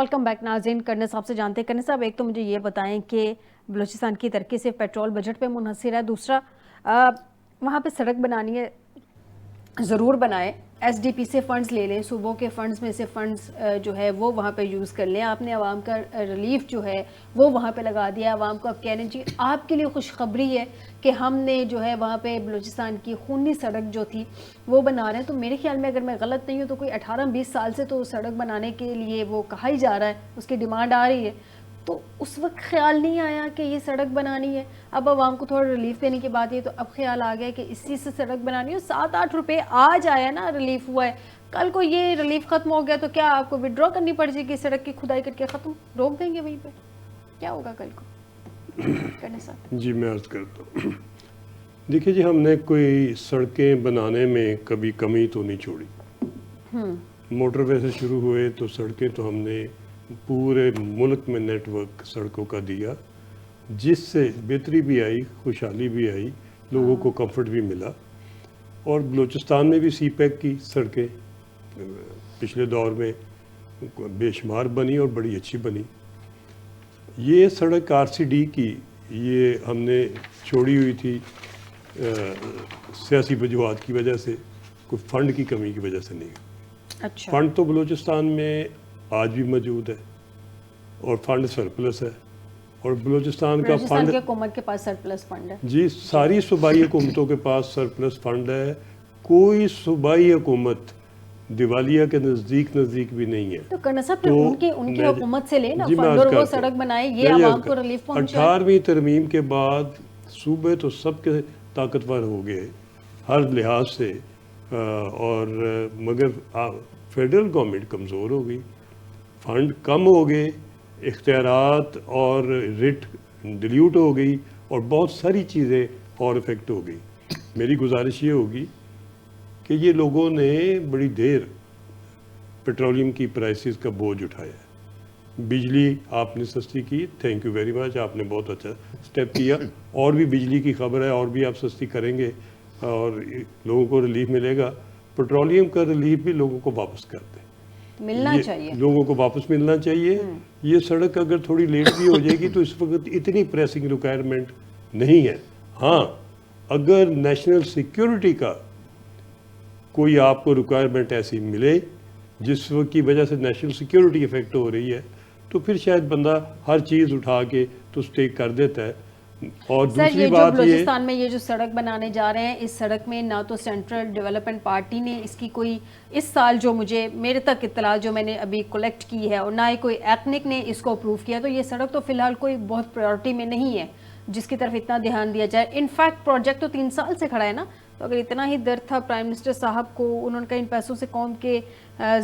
Welcome back ناظرین. کرنے صاحب سے جانتے ہیں. کرنے صاحب, ایک تو مجھے یہ بتائیں کہ بلوچستان کی ترقی صرف پیٹرول بجٹ پہ منحصر ہے, دوسرا وہاں پہ سڑک بنانی ہے, ضرور بنائے, ایس ڈی پی سے فنڈز لے لیں, صوبوں کے فنڈز میں سے فنڈز جو ہے وہ وہاں پہ یوز کر لیں. آپ نے عوام کا ریلیف جو ہے وہ وہاں پہ لگا دیا. عوام کو آپ کہہ رہے ہیں جی آپ کے لیے خوشخبری ہے کہ ہم نے جو ہے وہاں پہ بلوچستان کی خونی سڑک جو تھی وہ بنا رہے ہیں. تو میرے خیال میں اگر میں غلط نہیں ہوں تو کوئی 18-20 سال سے تو سڑک بنانے کے لیے وہ کہا ہی جا رہا ہے, اس کی ڈیمانڈ آ رہی ہے. تو اس وقت خیال نہیں آیا کہ یہ سڑک بنانی ہے؟ اب عوام کو تھوڑا ریلیف دینے کی بات ہے تو اب خیال آ گیا کہ اسی سے سڑک بنانی ہے. 7-8 روپے آج آیا نا ریلیف ہوا ہے, کل کو یہ ریلیف ختم ہو گیا تو کیا آپ کو وڈرا کرنی پڑ جائے گی؟ سڑک کی کھدائی کر کے ختم روک دیں گے وہیں پہ, کیا ہوگا کل کو؟ کرنے صاحب جی میں عرض کرتا ہوں. دیکھیے جی, ہم نے کوئی سڑکیں بنانے میں کبھی کمی تو نہیں چھوڑی. موٹر وے سے شروع ہوئے تو سڑکیں تو ہم نے پورے ملک میں نیٹ ورک سڑکوں کا دیا, جس سے بہتری بھی آئی, خوشحالی بھی آئی, لوگوں کو کمفرٹ بھی ملا. اور بلوچستان میں بھی سی پیک کی سڑکیں پچھلے دور میں بے شمار بنی اور بڑی اچھی بنی. یہ سڑک آر سی ڈی کی یہ ہم نے چھوڑی ہوئی تھی سیاسی وجوہات کی وجہ سے, کوئی فنڈ کی کمی کی وجہ سے نہیں. اچھا, فنڈ تو بلوچستان میں آج بھی موجود ہے اور فنڈ سرپلس ہے, اور بلوچستان کا فنڈ کی حکومت کے پاس سرپلس فنڈ ہے. جی, ساری صوبائی حکومتوں کے پاس سرپلس فنڈ ہے. کوئی صوبائی حکومت دیوالیہ کے نزدیک بھی نہیں ہے. تو کرنا صاحب ان کی حکومت سے لے نا فنڈ اور وہ سڑک بنائے, یہ عوام کو ریلیف پہنچائے. 18ویں ترمیم کے بعد صوبے تو سب کے طاقتور ہو گئے ہر لحاظ سے, اور مگر فیڈرل گورنمنٹ کمزور ہو گئی, فنڈ کم ہو گئے, اختیارات اور ریٹ ڈیلیوٹ ہو گئی, اور بہت ساری چیزیں اور افیکٹ ہو گئی. میری گزارش یہ ہوگی کہ یہ لوگوں نے بڑی دیر پیٹرولیم کی پرائسز کا بوجھ اٹھایا ہے. بجلی آپ نے سستی کی, تھینک یو ویری مچ, آپ نے بہت اچھا سٹیپ کیا. اور بھی بجلی کی خبر ہے, اور بھی آپ سستی کریں گے اور لوگوں کو ریلیف ملے گا. پیٹرولیم کا ریلیف بھی لوگوں کو واپس کر دیں, ملنا چاہیے, لوگوں کو واپس ملنا چاہیے. یہ سڑک اگر تھوڑی لیٹ بھی ہو جائے گی تو اس وقت اتنی پریسنگ ریکوائرمنٹ نہیں ہے. ہاں, اگر نیشنل سیکیورٹی کا کوئی آپ کو ریکوائرمنٹ ایسی ملے جس کی وجہ سے نیشنل سیکیورٹی افیکٹ ہو رہی ہے تو پھر شاید بندہ ہر چیز اٹھا کے تو سٹیک کر دیتا ہے. اور دوسری بات یہ بلوچستان میں یہ جو سڑک بنانے جا رہے ہیں, اس سڑک میں نہ تو سینٹرل ڈیولپمنٹ پارٹی نے اس کی کوئی اس سال جو میرے تک اطلاع جو میں نے ابھی کلیکٹ کی ہے, اور نہ ہی کوئی ایکنک نے اس کو اپروو کیا. تو یہ سڑک تو فی الحال کوئی بہت پرائیورٹی میں نہیں ہے جس کی طرف اتنا دھیان دیا جائے. انفیکٹ پروجیکٹ تو 3 سال سے کھڑا ہے نا, تو اگر اتنا ہی درد تھا پرائم منسٹر صاحب کو, انہوں نے کہا ان پیسوں سے قوم کے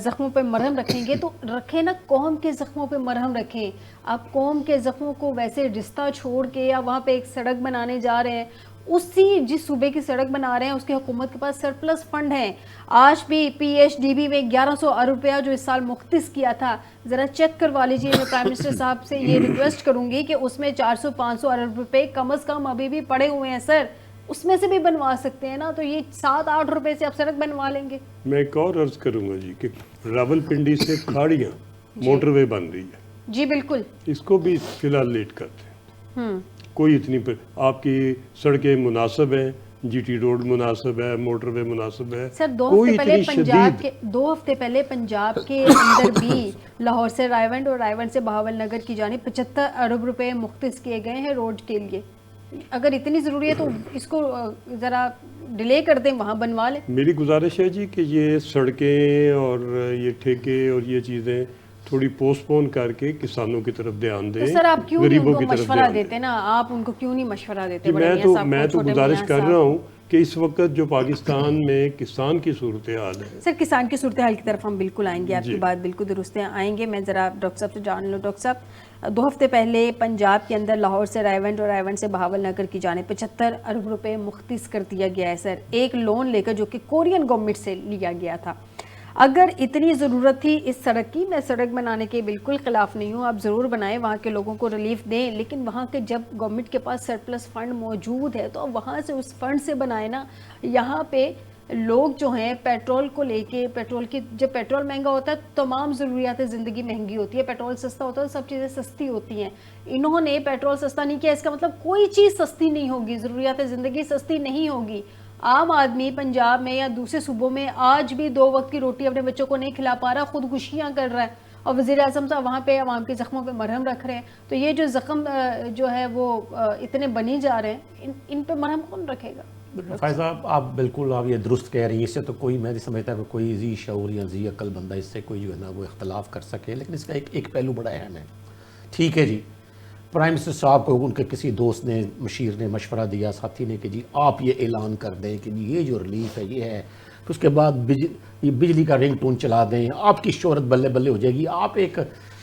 زخموں پہ مرہم رکھیں گے, تو رکھیں نا, قوم کے زخموں پہ مرہم رکھیں. آپ قوم کے زخموں کو ویسے رشتہ چھوڑ کے یا وہاں پہ ایک سڑک بنانے جا رہے ہیں, اسی جس صوبے کی سڑک بنا رہے ہیں اس کی حکومت کے پاس سرپلس فنڈ ہیں. آج بھی پی ایچ ڈی بی میں 1100 ارب روپیہ جو اس سال مختص کیا تھا, ذرا چیک کروا لیجیے. میں پرائم منسٹر صاحب سے یہ ریکویسٹ کروں گی کہ اس میں 400-500 ارب روپے کم از کم ابھی بھی پڑے ہوئے ہیں سر, اس میں سے بھی بنوا سکتے ہیں نا. تو یہ 7-8 روپے سے آپ سڑک بنوا لیں گے. میں ایک اور عرض کروں گا جی کہ راولپنڈی سے کھاڑیاں موٹر وے بن رہی ہے. جی بالکل, اس کو بھی فی الحال لیٹ کرتے ہیں. کوئی اتنی آپ کی سڑکیں مناسب ہیں, جی ٹی روڈ مناسب ہے, موٹر وے مناسب ہے. سر 2 ہفتے پہلے پنجاب کے اندر بھی لاہور سے رائیونڈ اور رائیونڈ سے بہاول نگر کی جانب 75 ارب روپے مختص کیے گئے ہیں روڈ کے لیے. اگر اتنی ضروری ہے تو اس کو ذرا ڈیلے کر دیں, وہاں بنوا لیں. میری گزارش ہے جی کہ یہ سڑکیں اور یہ ٹھیکے اور یہ چیزیں تھوڑی پوسٹ پون کر کے کسانوں کی طرف دھیان دیں. سر آپ کیوں نہیں ان کو مشورہ دیتے نا, آپ ان کو کیوں نہیں مشورہ دیتے؟ میں تو گزارش کر رہا ہوں کہ اس وقت جو پاکستان میں کسان کی صورتحال ہے. سر کسان کی صورتحال کی طرف ہم بالکل آئیں گے, آپ کی بات بالکل درست ہے, آئیں گے. میں ذرا ڈاکٹر صاحب سے جان لوں. ڈاکٹر صاحب 2 ہفتے پہلے پنجاب کے اندر لاہور سے رائیونڈ اور رائیونڈ سے بہاول نگر کی جانب 75 ارب روپے مختص کر دیا گیا ہے سر, ایک لون لے کر جو کہ کورین گورنمنٹ سے لیا گیا تھا. اگر اتنی ضرورت تھی اس سڑک کی, میں سڑک بنانے کے بالکل خلاف نہیں ہوں, آپ ضرور بنائیں, وہاں کے لوگوں کو ریلیف دیں, لیکن وہاں کے جب گورنمنٹ کے پاس سرپلس فنڈ موجود ہے تو وہاں سے اس فنڈ سے بنائیں نا. یہاں پہ لوگ جو ہیں پیٹرول کو لے کے، پیٹرول کی جب پیٹرول مہنگا ہوتا ہے تمام ضروریات زندگی مہنگی ہوتی ہے، پیٹرول سستا ہوتا ہے سب چیزیں سستی ہوتی ہیں. انہوں نے پیٹرول سستا نہیں کیا، اس کا مطلب کوئی چیز سستی نہیں ہوگی، ضروریات زندگی سستی نہیں ہوگی. عام آدمی پنجاب میں یا دوسرے صوبوں میں آج بھی 2 وقت کی روٹی اپنے بچوں کو نہیں کھلا پا رہا، خودکشیاں کر رہا ہے، اور وزیر اعظم صاحب وہاں پہ عوام کے زخموں پہ مرہم رکھ رہے ہیں. تو یہ جو زخم جو ہے وہ اتنے بنی جا رہے ہیں، ان پہ مرہم کون رکھے گا؟ فائزہ آپ بالکل آپ یہ درست کہہ رہی ہیں، اس سے تو کوئی میں نہیں سمجھتا کہ کوئی ذی شعور یا ذی عقل بندہ اس سے کوئی جو ہے نا وہ اختلاف کر سکے. لیکن اس کا ایک پہلو بڑا اہم ہے. ٹھیک ہے جی، پرائم منسٹر صاحب کو ان کے کسی دوست نے، مشیر نے مشورہ دیا، ساتھی نے، کہ جی آپ یہ اعلان کر دیں کہ یہ جو ریلیف ہے یہ ہے، پھر اس کے بعد یہ بجلی کا رنگ ٹون چلا دیں، آپ کی شہرت بلے بلے ہو جائے گی، آپ ایک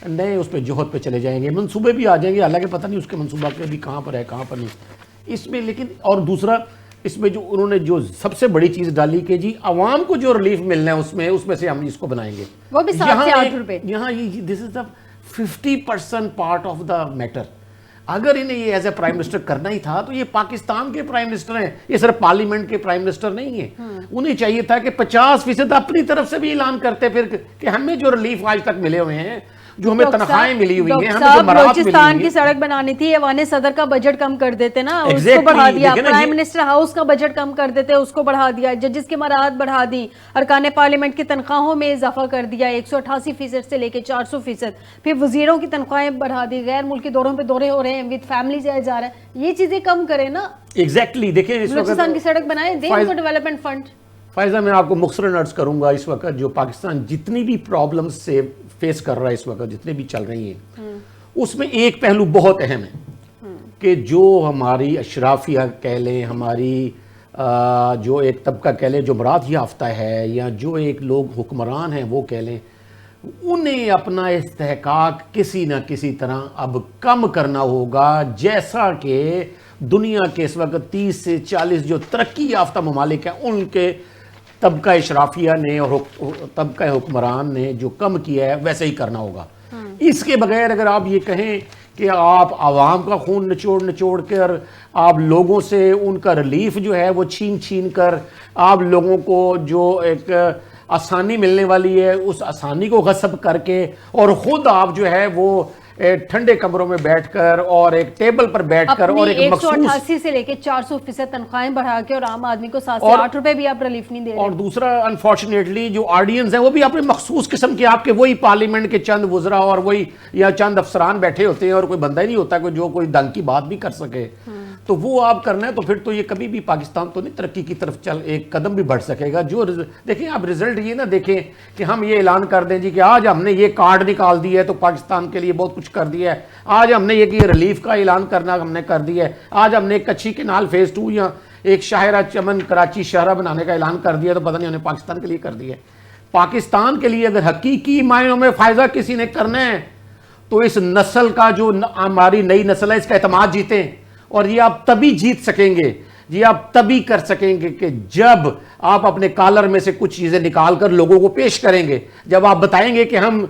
نئے اس پہ جوہر پہ چلے جائیں گے، منصوبے بھی آ جائیں گے، حالانکہ پتہ نہیں اس کے منصوبہ کے بھی کہاں پر ہے کہاں پر نہیں اس میں. لیکن اور دوسرا اس میں جو انہوں نے جو سب سے بڑی چیز ڈالی کہ جی عوام کو جو ریلیف ملنا ہے اس میں سے ہم اس کو بنائیں گے، وہ بھی 7 سے 8 روپے. یہاں دس از دا 50% پارٹ آف دا میٹر. اگر انہیں یہ ایز اے پرائم منسٹر کرنا ہی تھا تو یہ پاکستان کے پرائم منسٹر ہیں، یہ صرف پارلیمنٹ کے پرائم منسٹر نہیں ہیں. انہیں چاہیے تھا کہ 50% اپنی طرف سے بھی اعلان کرتے پھر کہ ہمیں جو ریلیف آج تک ملے ہوئے ہیں، جو ہمیں تنخواہیں ملی ہوئی ہیں، ہمیں جو مراد ملی بلوچستان ہوئی کی ہیں. سڑک بنانی تھی، ایوان صدر کا بجٹ کم کر دیتے نا، اس کو Exactly, بڑھا دیا. دیکھیں نا پرائم منسٹر ہاؤس کا بجٹ کم کر دیتے، اس کو بڑھا دیا. ججز کے مراعات بڑھا دی، ارکان پارلیمنٹ کی تنخواہوں میں اضافہ کر دیا 188% سے لے کے 400%. پھر وزیروں کی تنخواہیں بڑھا دی، غیر ملکی دوروں پہ دورے ہو رہے ہیں، وتھ فیملی جائے جا رہے ہیں. یہ چیزیں کم کریں نا. ایگزیکٹلی دیکھیں اس بلوچستان کی وقت سڑک بنائیں، دیں ان کو ڈیولپمنٹ فنڈ. فائزہ میں آپ کو مختصراً عرض کروں گا، اس وقت جو پاکستان جتنی بھی پرابلمز سے فیس کر رہا ہے اس وقت، جتنے بھی چل رہی ہیں، اس میں ایک پہلو بہت اہم ہے کہ جو ہماری اشرافیہ کہہ لیں، ہماری جو ایک طبقہ کہہ لیں جو مراد یافتہ ہے، یا جو ایک لوگ حکمران ہیں وہ کہہ لیں، انہیں اپنا استحقاق کسی نہ کسی طرح اب کم کرنا ہوگا. جیسا کہ دنیا کے اس وقت 30 سے 40 جو ترقی یافتہ ممالک ہیں ان کے طبقہ اشرافیہ نے اور طبقہ حکمران نے جو کم کیا ہے ویسے ہی کرنا ہوگا. اس کے بغیر اگر آپ یہ کہیں کہ آپ عوام کا خون نچوڑ کر، آپ لوگوں سے ان کا ریلیف جو ہے وہ چھین کر، آپ لوگوں کو جو ایک آسانی ملنے والی ہے اس آسانی کو غصب کر کے، اور خود آپ جو ہے وہ ٹھنڈے کمروں میں بیٹھ کر اور ایک ٹیبل پر بیٹھ کر اور ایک مخصوص 188 سے لے کے 400% تنخواہیں بڑھا کے، اور عام آدمی کو 7 سے 8 روپے بھی آپ ریلیف نہیں دے رہے. اور دوسرا انفارچونیٹلی جو آڈینس ہے وہ بھی اپنے مخصوص قسم کے آپ کے وہی پارلیمنٹ کے چند وزراء اور وہی یا چند افسران بیٹھے ہوتے ہیں، اور کوئی بندہ ہی نہیں ہوتا کہ جو کوئی ڈنگ کی بات بھی کر سکے. تو وہ آپ کرنا ہے تو پھر تو یہ کبھی بھی پاکستان تو نہیں ترقی کی طرف ایک قدم بھی بڑھ سکے گا. جو دیکھیں آپ رزلٹ یہ نہ دیکھیں کہ ہم یہ اعلان کر دیں جی کہ آج ہم نے یہ کارڈ نکال دیا ہے تو پاکستان کے لیے بہت کچھ کر دیا ہے، آج ہم نے یہ کہ ریلیف کا اعلان کرنا ہم نے کر دیا ہے، آج ہم نے کچھی کینال فیز 2 یا ایک شاہراہ چمن کراچی شاہراہ بنانے کا اعلان کر دیا، تو پتہ نہیں ہم نے پاکستان کے لیے کر دیا ہے. پاکستان کے لیے اگر حقیقی معنوں میں فائدہ کسی نے کرنا ہے تو اس نسل کا جو ہماری نئی نسل ہے اس کا اعتماد جیتیں. اور یہ آپ تبھی جیت سکیں گے، یہ آپ تبھی کر سکیں گے کہ جب آپ اپنے کالر میں سے کچھ چیزیں نکال کر لوگوں کو پیش کریں گے. جب آپ بتائیں گے کہ ہم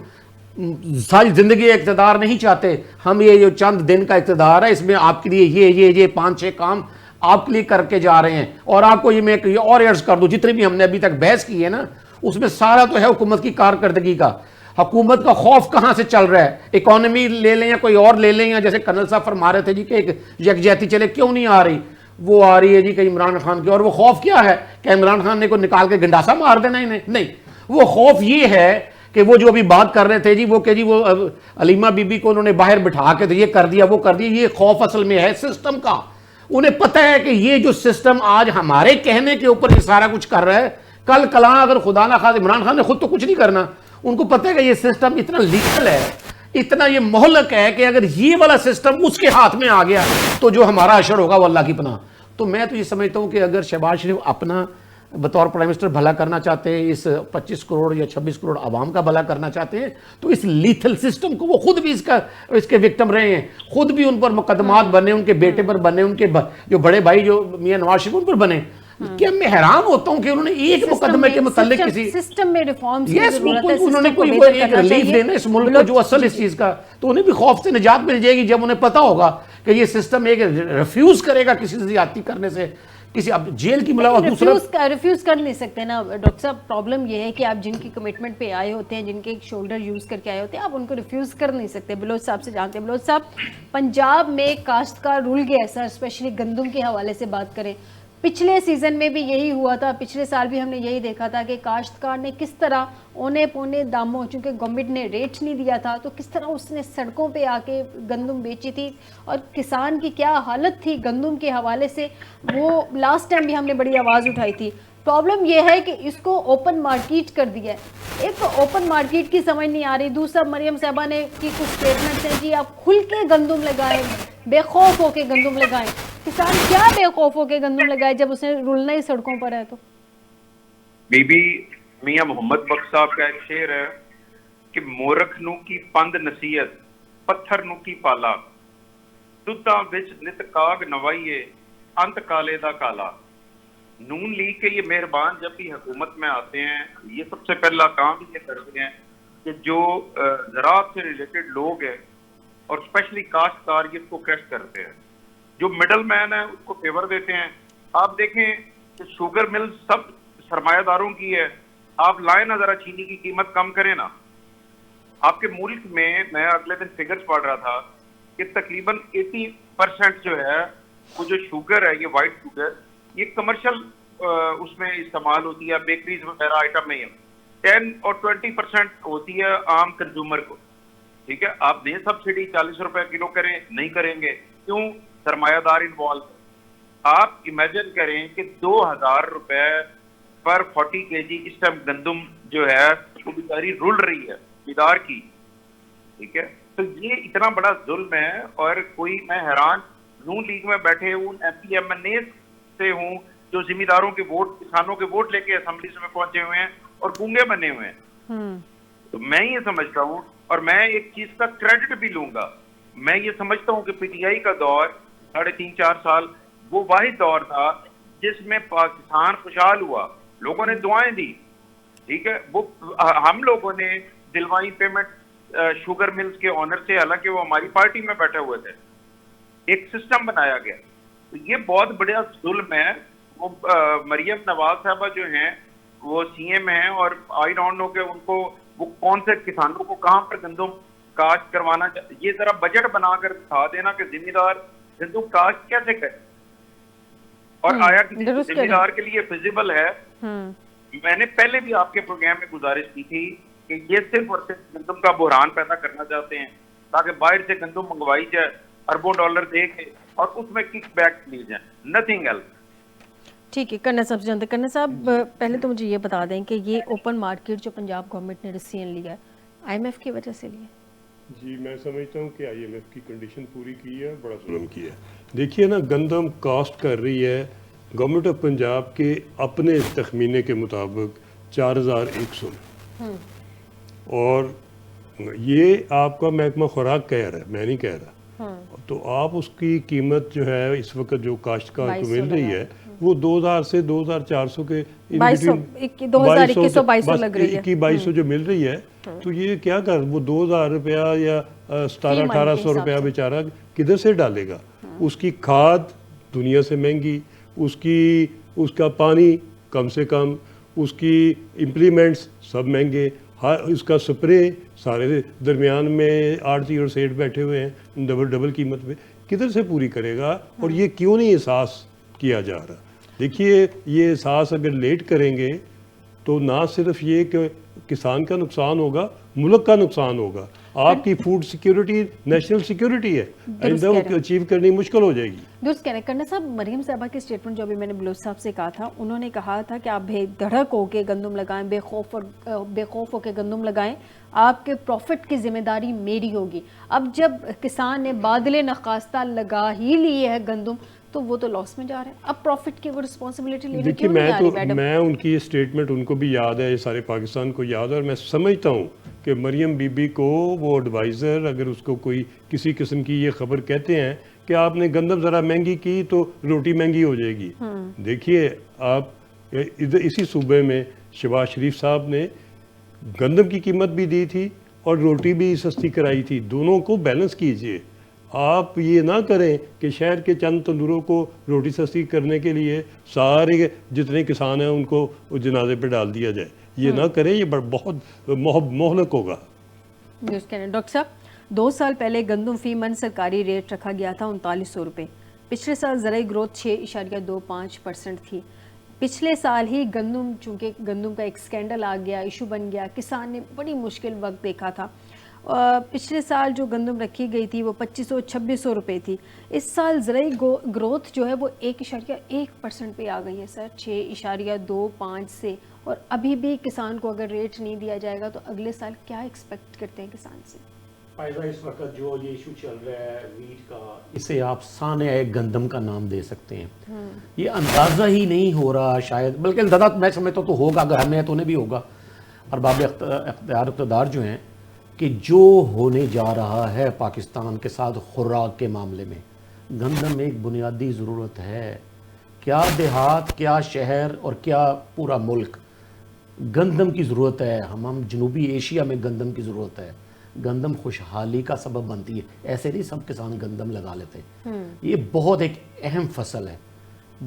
ساری زندگی اقتدار نہیں چاہتے، ہم یہ جو چند دن کا اقتدار ہے اس میں آپ کے لیے یہ 5-6 کام آپ کے لیے کر کے جا رہے ہیں. اور آپ کو یہ میں اور عرض کر دوں، جتنے بھی ہم نے ابھی تک بحث کی ہے نا اس میں سارا تو ہے حکومت کی کارکردگی کا. حکومت کا خوف کہاں سے چل رہا ہے؟ اکانومی لے لیں یا کوئی اور لے لیں، یا جیسے کرنل صاحب فرما رہے تھے جی کہ ایک یکجہتی چلے، کیوں نہیں آ رہی؟ وہ آ رہی ہے جی کہ عمران خان کی. اور وہ خوف کیا ہے کہ عمران خان نے کو نکال کے گنڈاسا مار دینا انہیں؟ نہیں، وہ خوف یہ ہے کہ وہ جو ابھی بات کر رہے تھے جی وہ کہ جی وہ علیمہ بی بی کو انہوں نے باہر بٹھا کے یہ کر دیا وہ کر دیا. یہ خوف اصل میں ہے سسٹم کا. انہیں پتہ ہے کہ یہ جو سسٹم آج ہمارے کہنے کے اوپر یہ سارا کچھ کر رہا ہے، کل کلاں اگر خدا نہ خواستہ عمران خان نے خود تو کچھ نہیں کرنا، ان کو پتہ ہے کہ یہ سسٹم اتنا لیگل ہے، اتنا یہ مہلک ہے کہ اگر یہ والا سسٹم اس کے ہاتھ میں آ گیا تو جو ہمارا اشر ہوگا وہ اللہ کی پناہ. تو میں تو یہ سمجھتا ہوں کہ اگر شہباز شریف اپنا بطور پرائم منسٹر بھلا کرنا چاہتے ہیں، اس 25 کروڑ یا 26 کروڑ عوام کا بھلا کرنا چاہتے ہیں، تو اس لیتھل سسٹم کو وہ خود بھی اس کے وکٹم رہے ہیں، خود بھی ان پر مقدمات بنے، ان کے بیٹے پر بنے، ان کے جو بڑے بھائی جو میاں نواز شریف ان پر بنے. کہ میں حیران ہوتا ہوں کہ انہوں نے ایک مقدمے کے متعلق کسی سسٹم میں ریفارمز یس انہوں نے کوئی ایک ریلیف دینا اس ملک کو جو اصل اس چیز کا، تو انہیں بھی خوف سے نجات مل جائے گی جب انہیں پتا ہوگا کہ یہ سسٹم ایک ریفیوز کرے گا کسی سے زیادتی کرنے سے کسی اب جیل کی ملاوت دوسرا ریفیوز کر نہیں سکتے نا ڈاکٹر صاحب. پرابلم یہ ہے کہ آپ جن کی کمٹمنٹ پہ آئے ہوتے ہیں, جن کے شولڈر یوز کر کے آئے ہوتے ہیں, آپ ان کو ریفیوز کر نہیں سکتے. بلوچ صاحب سے جانتے ہیں. بلوچ صاحب, پنجاب میں کاشتکار رول گیا ہے سر, اسپیشلی گندم کے حوالے سے بات کریں. پچھلے سیزن میں بھی یہی ہوا تھا, پچھلے سال بھی ہم نے یہی دیکھا تھا کہ کاشتکار نے کس طرح اونے پونے داموں, چونکہ گورنمنٹ نے ریٹ نہیں دیا تھا, تو کس طرح اس نے سڑکوں پہ آ کے گندم بیچی تھی, اور کسان کی کیا حالت تھی گندم کے حوالے سے. وہ لاسٹ ٹائم بھی ہم نے بڑی آواز اٹھائی تھی. پرابلم یہ ہے کہ اس کو اوپن مارکیٹ کر دیا ہے. ایک اوپن مارکیٹ کی سمجھ نہیں آ رہی. دوسرا مریم صاحبہ نے کی کچھ اسٹیٹمنٹس ہیں, جی آپ کھل کے گندم لگائیں, بے خوف ہو کے گندم لگائیں. کسان کیا بے خوف ہو کے گندم لگائے جب اس نے رولنا ہی سڑکوں پر ہے؟ تو بی بی میاں محمد بخش صاحب کا ایک شعر ہے کہ مورخ نو کی پند نصیحت پتھر نو کی پالا, دودھاں وچ نت کاغ نوائیے انت کالے دا کالا. نون لیگ کے یہ مہربان جب بھی حکومت میں آتے ہیں, یہ سب سے پہلا کام یہ کرتے ہیں کہ جو زراعت سے ریلیٹڈ لوگ ہیں اور اسپیشلی کاشتکار, یہ اس کو کریش کرتے ہیں. جو مڈل مین ہے اس کو فیور دیتے ہیں. آپ دیکھیں کہ شوگر مل سب سرمایہ داروں کی ہے. آپ لائیں نا ذرا چینی کی قیمت کم کریں نا. آپ کے ملک میں اگلے دن فگرز پڑھ رہا تھا کہ تقریباً 80% جو ہے وہ جو شوگر ہے, یہ وائٹ شوگر, یہ کمرشل اس میں استعمال ہوتی ہے, بیکریز وغیرہ آئٹم میں 10 اور 20% ہوتی ہے عام کنزیومر کو. ٹھیک ہے, آپ دیں سبسڈی 40 روپے کلو کریں, نہیں کریں گے. کیوں؟ سرمایہ دار انوالو. آپ امیجن کریں کہ 2000 روپے پر 40 kg اس ٹائم گندم جو ہے وہ بیچاری رول رہی ہے بیدار کی. ٹھیک ہے, تو یہ اتنا بڑا ظلم ہے. اور کوئی, میں حیران نون لیگ میں بیٹھے ہوں, ایم پی ایم این اے سے ہوں جو ذمہ داروں کے ووٹ, کسانوں کے ووٹ لے کے اسمبلیز میں پہنچے ہوئے ہیں اور گونگے بنے ہوئے ہیں. تو میں یہ سمجھتا ہوں, اور میں ایک چیز کا کریڈٹ بھی لوں گا, میں یہ سمجھتا ہوں کہ پی ٹی آئی کا دور 3.5-4 سال وہ واحد دور تھا جس میں پاکستان خوشحال ہوا, لوگوں نے دعائیں دی. ٹھیک ہے, وہ ہم لوگوں نے دلوائی پیمنٹ شوگر ملز کے آنر سے, حالانکہ وہ ہماری پارٹی میں بیٹھے ہوئے تھے. ایک سسٹم بنایا گیا. تو یہ بہت بڑا ظلم ہے. وہ مریم نواز صاحبہ جو ہیں وہ سی ایم ہیں, اور آئی ڈونٹ نو کہ ان کو وہ کون سے کسانوں کو کہاں پر گندم کاشت کروانا. یہ ذرا بجٹ بنا کر دکھا دینا کہ ذمہ دار گندم کاشت کیسے کرے, اور آیا کسی ذمہ دار کے لیے فیزیبل ہے. میں نے پہلے بھی آپ کے پروگرام میں گزارش کی تھی کہ یہ صرف اور صرف گندم کا بحران پیدا کرنا چاہتے ہیں تاکہ باہر سے گندم منگوائی جائے, اربوں ڈالر دے کے, اور اس میں کک بیک لی جائیں, نتھنگ ایلس. ٹھیک ہے, کرنا صاحب جانتے. کرنا صاحب, پہلے تو مجھے یہ بتا دیں کہ یہ اوپن مارکیٹ جو پنجاب گورنمنٹ نے ڈیسیژن لیا ہے, آئی ایم ایف کی وجہ سے لیا؟ جی میں سمجھتا ہوں کہ آئی ایم ایف کی کنڈیشن پوری کی ہے, بڑا ظلم کیا ہے. دیکھیے نا, گندم کاسٹ کر رہی ہے گورنمنٹ آف پنجاب کے اپنے تخمینے کے مطابق 4100 میں, اور یہ آپ کا محکمہ خوراک کہہ رہا ہے, میں نہیں کہہ رہا. تو آپ اس کی قیمت جو ہے اس وقت جو کاشتکار کو مل رہی ہے وہ 2000 سے 2400 کے 2200 جو مل رہی ہے. تو یہ کیا کر, وہ 2000 روپیہ یا 1700-1800 روپیہ بیچارہ کدھر سے ڈالے گا؟ اس کی کھاد دنیا سے مہنگی, اس کا پانی کم سے کم, اس کی امپلیمنٹس سب مہنگے, اس کا سپرے سارے درمیان میں آڑتی اور سیٹ بیٹھے ہوئے ہیں ڈبل قیمت پہ, کدھر سے پوری کرے گا؟ اور یہ کیوں نہیں احساس کیا جا رہا؟ دیکھیے, یہ احساس اگر لیٹ کریں گے تو نہ صرف یہ کہ کسان کا نقصان ہوگا, ملک کا نقصان ہوگا. آپ کی فوڈ سیکیورٹی نیشنل سیکیورٹی ہے, آئندہ وہ اچیو کرنی مشکل ہو جائے گی. درست کہنے. کرنا صاحب, مریم صاحبہ کی اسٹیٹمنٹ جو ابھی میں نے بلوچ صاحب سے کہا تھا, انہوں نے کہا تھا کہ آپ بے دھڑک ہو کے گندم لگائیں, بے خوف ہو کے گندم لگائیں, آپ کے پروفٹ کی ذمہ داری میری ہوگی. اب جب کسان نے بادل نخواستہ لگا ہی لی ہے گندم, تو وہ تو لاس میں جا رہے ہیں. اب پروفٹ کی وہ رسپانسبلٹی لینے کیوں نہیں آ رہی میڈم؟ میں ان کی یہ اسٹیٹمنٹ ان کو بھی یاد ہے, یہ سارے پاکستان کو یاد ہے, اور میں سمجھتا ہوں کہ مریم بی بی کو وہ ایڈوائزر اگر اس کو کوئی کسی قسم کی یہ خبر کہتے ہیں کہ آپ نے گندم ذرا مہنگی کی تو روٹی مہنگی ہو جائے گی. دیکھیے, آپ ادھر اسی صوبے میں شہباز شریف صاحب نے گندم کی قیمت بھی دی تھی اور روٹی بھی سستی کرائی تھی, دونوں کو بیلنس کیجئے. آپ یہ نہ کریں کہ شہر کے چند تندوروں کو روٹی سستی کرنے کے لیے سارے جتنے کسان ہیں ان کو جنازے پہ ڈال دیا جائے. یہ نہ کریں, یہ بہت مہلک ہوگا. ڈاکٹر صاحب 2 سال پہلے گندم فی من سرکاری ریٹ رکھا گیا تھا 3900 روپے. پچھلے سال زرعی گروتھ 6.25% تھی. پچھلے سال ہی گندم, چونکہ گندم کا ایک سکینڈل آ گیا, ایشو بن گیا, کسان نے بڑی مشکل وقت دیکھا تھا. پچھلے سال جو گندم رکھی گئی تھی وہ 2500-2600 روپے تھی. اس سال زرعی گروتھ جو ہے وہ 1.1% پہ آ گئی ہے سر, 6.25 سے. اور ابھی بھی کسان کو اگر ریٹ نہیں دیا جائے گا تو اگلے سال کیا ایکسپیکٹ کرتے ہیں کسان سے؟ فائدہ اس وقت جو یہ ایشو چل رہا ہے ویٹ کا, اسے آپ سانحہ گندم کا نام دے سکتے ہیں. یہ اندازہ ہی نہیں ہو رہا شاید, بلکہ اندازہ میں سمجھتا تو ہوگا, اگر ہمیں تو انہیں بھی ہوگا, اور باب اقتدار جو ہیں, کہ جو ہونے جا رہا ہے پاکستان کے ساتھ خوراک کے معاملے میں, گندم ایک بنیادی ضرورت ہے. کیا دیہات, کیا شہر اور کیا پورا ملک گندم کی ضرورت ہے. ہم جنوبی ایشیا میں گندم کی ضرورت ہے. گندم خوشحالی کا سبب بنتی ہے. ایسے نہیں سب کسان گندم لگا لیتے. یہ بہت ایک اہم فصل ہے.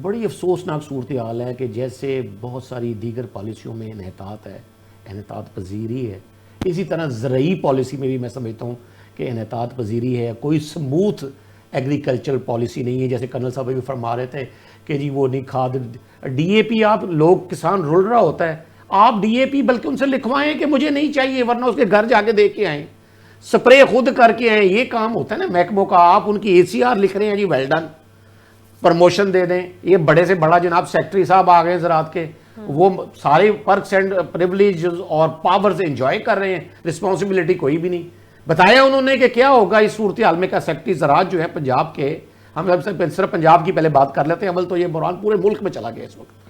بڑی افسوسناک صورتحال ہے کہ جیسے بہت ساری دیگر پالیسیوں میں انحطاط ہے, انحطاط پذیری ہے, اسی طرح زرعی پالیسی میں بھی میں سمجھتا ہوں کہ انحطاط پذیری ہے. کوئی سموتھ ایگریکلچر پالیسی نہیں ہے. جیسے کرنل صاحب بھی فرما رہے تھے کہ جی وہ نہیں کھاد, ڈی اے پی, آپ لوگ کسان رول رہا ہوتا ہے, آپ ڈی اے پی بلکہ ان سے لکھوائیں کہ مجھے نہیں چاہیے, ورنہ اس کے گھر جا کے دے کے آئیں, سپرے خود کر کے آئیں. یہ کام ہوتا ہے نا محکموں کا. آپ ان کی اے سی آر لکھ رہے ہیں جی ویل ڈن, پرموشن دے دیں. یہ بڑے سے بڑا جناب سیکٹری صاحب آ گئے زراعت کے, وہ سارے پرکس اینڈ پریولیجز اور پاورز انجوائے کر رہے ہیں, رسپانسبلٹی کوئی بھی نہیں. بتایا انہوں نے کہ کیا ہوگا اس صورتحال میں. کا سیکٹری زراعت جو ہے پنجاب کے, ہم صرف پنجاب کی پہلے بات کر لیتے ہیں, اول تو یہ بحران پورے ملک میں چلا گیا اس وقت.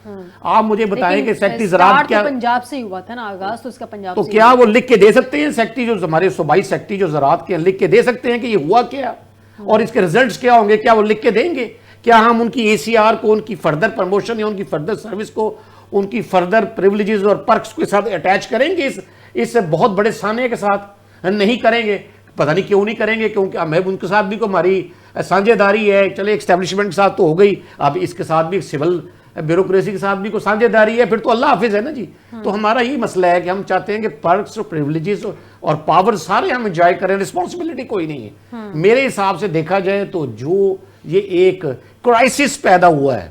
آپ مجھے بتائیں کہ سیکٹری زراعت کیا, پنجاب سے ہوا تھا نا آغاز, تو اس کا پنجاب تو سے کیا وہ لکھ کے دے سکتے ہیں سیکٹری جو ہمارے صوبائی سیکٹری جو زراعت کے لکھ کے دے سکتے ہیں کہ یہ ہوا کیا اور اس کے ریزلٹس کیا ہوں گے؟ کیا وہ لکھ کے دیں گے؟ کیا ہم ان کی اے سی آر کو, ان کی فردر پروموشن یا ان کی فردر سروس کو, ان کی فردر پریولیجز اور پرکس کے ساتھ اٹیچ کریں گے اس بہت بڑے سانحے کے ساتھ؟ نہیں کریں گے. پتہ نہیں کیوں نہیں کریں گے, کیونکہ ہمیں ان کے ساتھ بھی کو ہماری سانجھے داری ہے. چلے اسٹیبلشمنٹ کے ساتھ تو ہو گئی, اب اس کے ساتھ بھی سول بیوروکریسی کے ساتھ بھی کوئی سانجھے داری ہے, پھر تو اللہ حافظ ہے نا جی. تو ہمارا یہ مسئلہ ہے کہ ہم چاہتے ہیں کہ پرکس اور پریولیجز اور پاور سارے ہم انجوائے کریں, رسپانسبلٹی کوئی نہیں ہے. میرے حساب سے دیکھا جائے تو جو یہ ایک کرائسس پیدا ہوا ہے,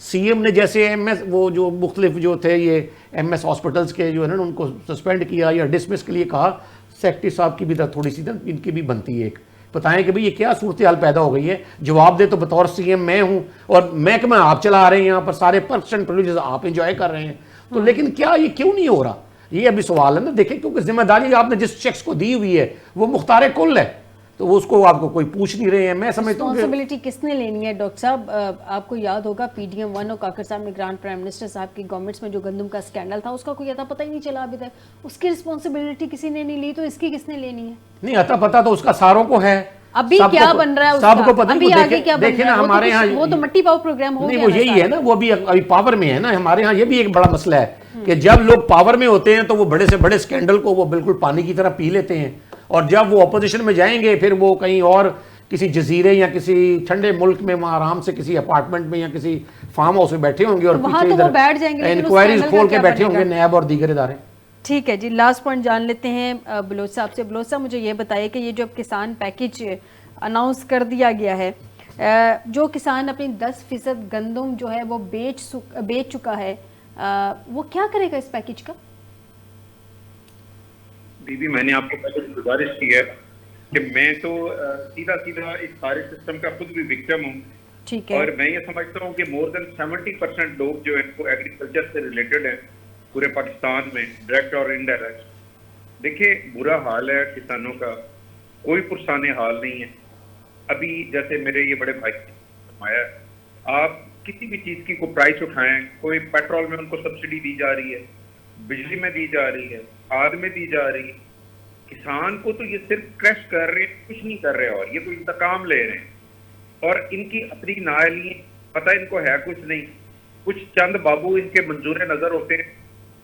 سی ایم نے جیسے ایم ایس وہ جو مختلف جو تھے یہ ایم ایس ہاسپٹلس کے جو ہے نا ان کو سسپینڈ کیا یا ڈسمس کے لیے کہا, سیکٹری صاحب کی بھی تھوڑی سی ان کی بھی بنتی ہے ایک, بتائیں کہ بھئی یہ کیا صورتحال پیدا ہو گئی ہے. جواب دے تو بطور سی ایم میں ہوں اور محکمہ آپ چلا رہے ہیں, یہاں پر سارے پرسنٹ پرولیجز آپ انجوائے کر رہے ہیں. تو لیکن کیا یہ کیوں نہیں ہو رہا, یہ ابھی سوال ہے نا. دیکھیں کیونکہ ذمہ داری آپ نے جس شخص کو دی ہوئی ہے وہ مختار کل ہے, تو اس کو آپ کو کوئی پوچھ نہیں رہے ہیں. میں سمجھتا ہوں رسپانسبلٹی کس نے لینی ہے ڈاکٹر صاحب؟ آپ کو یاد ہوگا پی ڈی ایم 1 اور کاکڑ صاحب نگران پرائم منسٹر صاحب کی گورنمنٹس میں جو گندم کا سکینڈل تھا, اس کا کوئی اتا پتہ ہی نہیں چلا ابھی تک. اس کی رسپانسبلٹی کسی نے نہیں لی, تو اس کی کس نے لینی ہے؟ نہیں اتا پتہ تو اس کا ساروں کو ہے. ابھی کیا بن رہا ہے اس سب کو کا؟ پتہ ابھی آگے کیا بن رہا ہے؟ ہمارے ہاں وہ تو مٹی پاؤ پروگرام ہو نہیں, گیا. وہ یہی ہے نا, وہ بھی ابھی پاور میں ہے نا. ہمارے ہاں یہ بھی ایک بڑا مسئلہ ہے کہ جب لوگ پاور میں ہوتے ہیں تو وہ بڑے سے بڑے سکینڈل کو وہ بالکل پانی کی طرح پی لیتے ہیں, اور جب وہ اپوزیشن میں جائیں گے پھر وہ کہیں اور کسی جزیرے یا کسی ٹھنڈے ملک میں وہاں آرام سے کسی اپارٹمنٹ میں یا کسی فارم ہاؤس میں بیٹھے ہوں گے اور پیچھے انکوائریز کھول کے بیٹھے ہوں گے نیب اور دیگر ادارے. ٹھیک ہے جی, لاسٹ پوائنٹ جان لیتے ہیں بلوچ صاحب سے. بلوچ صاحب مجھے یہ بتائیے کہ یہ جو کسان پیکج اناؤنس کر دیا گیا ہے, جو کسان اپنی 10% گندم جو ہے وہ بیچ چکا ہے, وہ کیا کرے گا اس پیکج کا؟ بی میں نے آپ کو پہلے گزارش کی ہے کہ میں تو سیدھا اس سارے سسٹم کا خود بھی وکٹم ہوں. ٹھیک ہے, اور میں یہ سمجھتا ہوں کہ مور دین 70% لوگ جو ان کو ایگریکلچر سے ریلیٹڈ ہیں پورے پاکستان میں, ڈائریکٹ اور انڈائریکٹ. دیکھیں برا حال ہے کسانوں کا, کوئی پرسانے حال نہیں ہے. ابھی جیسے میرے یہ بڑے بھائی نے فرمایا, آپ کسی بھی چیز کی کوئی پرائس اٹھائیں, کوئی پیٹرول میں ان کو سبسڈی دی جا رہی ہے, بجلی میں دی جا رہی ہے, کھاد میں دی جا رہی ہے. کسان کو تو یہ صرف کریش کر رہے ہیں, کچھ نہیں کر رہے, اور یہ تو انتقام لے رہے ہیں. اور ان کی اپنی نااہلی پتہ ان کو ہے کچھ نہیں. کچھ چند بابو ان کے منظور نظر ہوتے ہیں,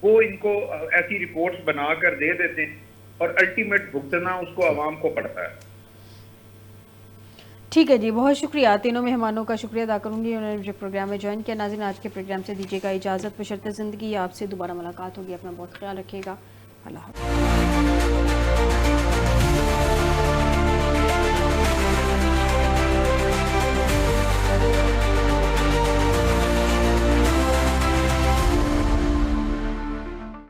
وہ ان کو ایسی رپورٹس بنا کر دے دیتے ہیں, اور الٹیمیٹ بھگتنا اس کو عوام کو پڑتا ہے. ٹھیک ہے جی، بہت شکریہ، تینوں مہمانوں کا شکریہ ادا کروں گی، انہوں نے جو پروگرام میں جوائن کیا۔ ناظرین آج کے پروگرام سے دیجیے گا اجازت، بشرط زندگی آپ سے دوبارہ ملاقات ہوگی، اپنا بہت خیال رکھیے گا، اللہ حافظ۔